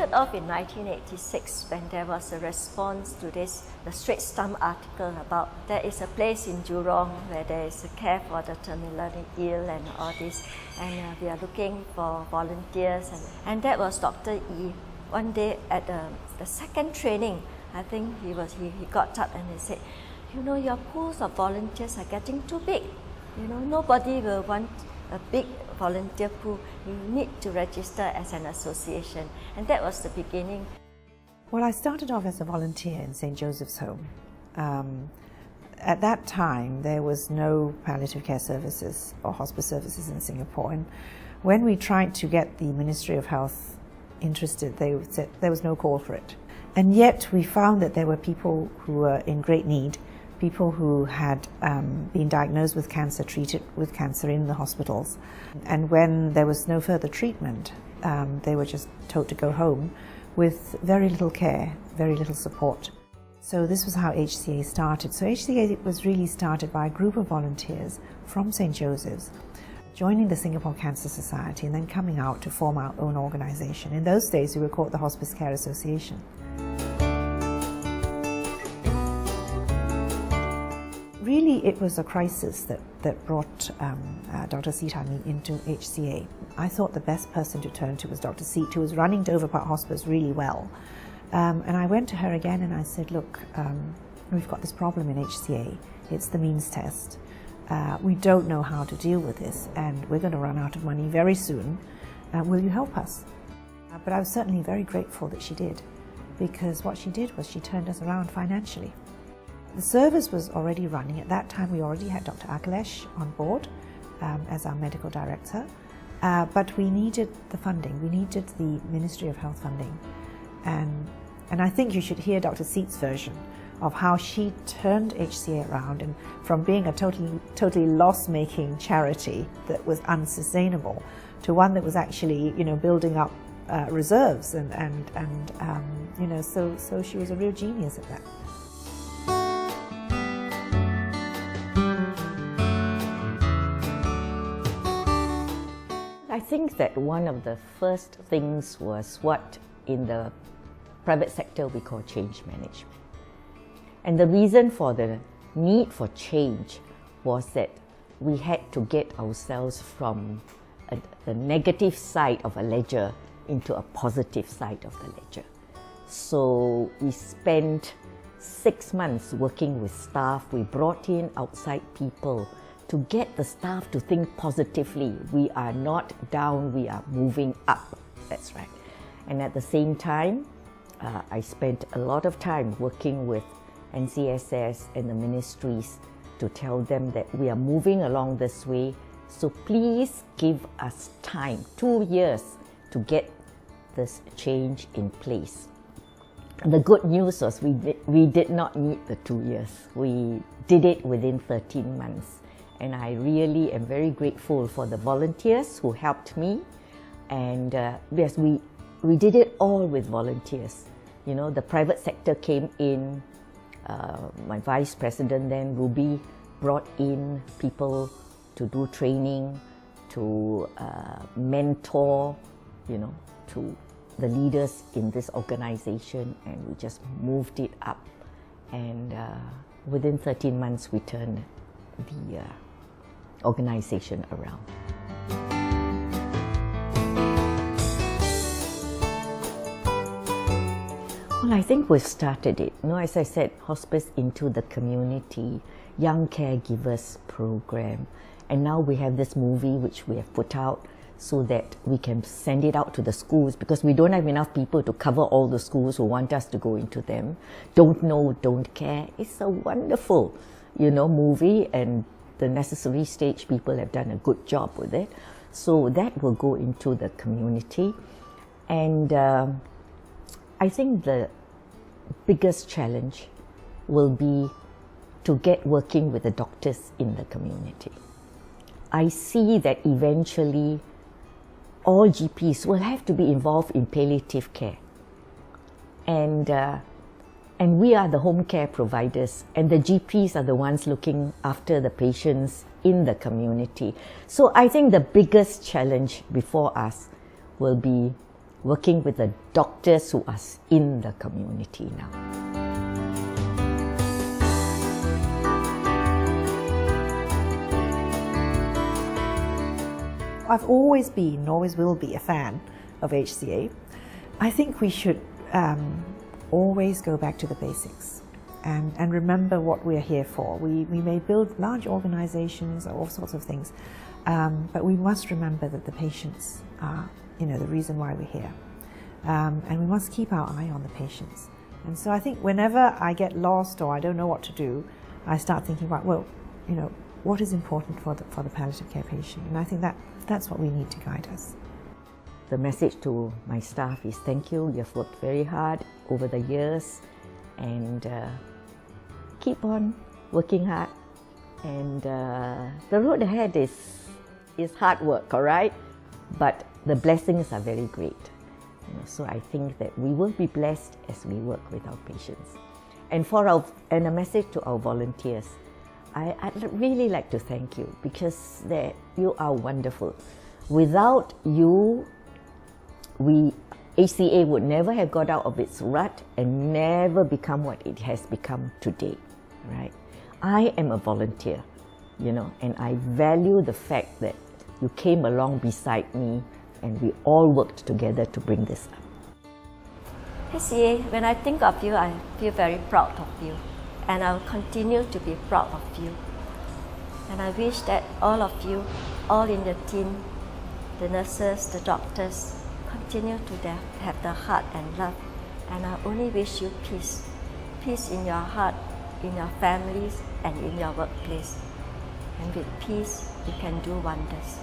started off in 1986 when there was a response to the Straits Times article about there is a place in Jurong where there is a care for the terminally ill and all this, and we are looking for volunteers, and that was Dr. E. One day at the second training, I think he got up and he said, you know, your pools of volunteers are getting too big. You know, nobody will want a big volunteer pool. You need to register as an association. And that was the beginning. Well, I started off as a volunteer in St. Joseph's Home. At that time, there was no palliative care services or hospice services in Singapore. And when we tried to get the Ministry of Health interested, they said there was no call for it. And yet we found that there were people who were in great need, people who had been diagnosed with cancer, treated with cancer in the hospitals. And when there was no further treatment, they were just told to go home with very little care, very little support. So this was how HCA started. So HCA was really started by a group of volunteers from St. Joseph's, joining the Singapore Cancer Society and then coming out to form our own organisation. In those days, we were called the Hospice Care Association. Really, it was a crisis that brought Dr. Seet into HCA. I thought the best person to turn to was Dr. Seet, who was running Dover Park Hospice really well. And I went to her again and I said, look, we've got this problem in HCA. It's the means test. We don't know how to deal with this, and we're going to run out of money very soon. Will you help us? But I was certainly very grateful that she did, because what she did was she turned us around financially. The service was already running. At that time, we already had Dr. Akhilesh on board as our medical director, but we needed the funding. We needed the Ministry of Health funding. And I think you should hear Dr. Seet's version of how she turned HCA around, and from being a totally loss-making charity that was unsustainable to one that was actually, you know, building up reserves, and you know, so she was a real genius at that. I think that one of the first things was what in the private sector we call change management. And the reason for the need for change was that we had to get ourselves from the negative side of a ledger into a positive side of the ledger. So we spent 6 months working with staff. We brought in outside people to get the staff to think positively. We are not down, we are moving up. That's right. And at the same time, I spent a lot of time working with NCSS and the ministries to tell them that we are moving along this way, so please give us time, 2 years, to get this change in place. And the good news was we did not need the 2 years. We did it within 13 months. And I really am very grateful for the volunteers who helped me. And yes, we did it all with volunteers. You know, the private sector came in. My vice president then, Ruby, brought in people to do training, to mentor, you know, to the leaders in this organization, and we just moved it up. And within 13 months, we turned the organization around. Well, I think we've started it. You know, as I said, Hospice into the Community, Young Caregivers program. And now we have this movie which we have put out so that we can send it out to the schools, because we don't have enough people to cover all the schools who want us to go into them. Don't Know, Don't Care. It's a wonderful, you know, movie, and the necessary stage people have done a good job with it. So that will go into the community. And I think the biggest challenge will be to get working with the doctors in the community. I see that eventually all GPs will have to be involved in palliative care. And we are the home care providers, and the GPs are the ones looking after the patients in the community. So I think the biggest challenge before us will be working with the doctors who are in the community now. I've always been, always will be a fan of HCA. I think we should always go back to the basics and remember what we're here for. We may build large organizations, all sorts of things, but we must remember that the patients are, the reason why we're here. And we must keep our eye on the patients. And so I think whenever I get lost or I don't know what to do, I start thinking about, well, what is important for the palliative care patient? And I think that's what we need to guide us. The message to my staff is thank you. You've worked very hard over the years, and keep on working hard. And the road ahead is hard work, all right? But the blessings are very great. So I think that we will be blessed as we work with our patients. And and a message to our volunteers, I'd really like to thank you because you are wonderful. Without you, HCA would never have got out of its rut and never become what it has become today, right? I am a volunteer, and I value the fact that you came along beside me and we all worked together to bring this up. HCA, when I think of you, I feel very proud of you, and I will continue to be proud of you. And I wish that all of you, all in the team, the nurses, the doctors, continue to have the heart and love. And I only wish you peace. Peace in your heart, in your families, and in your workplace. And with peace, you can do wonders.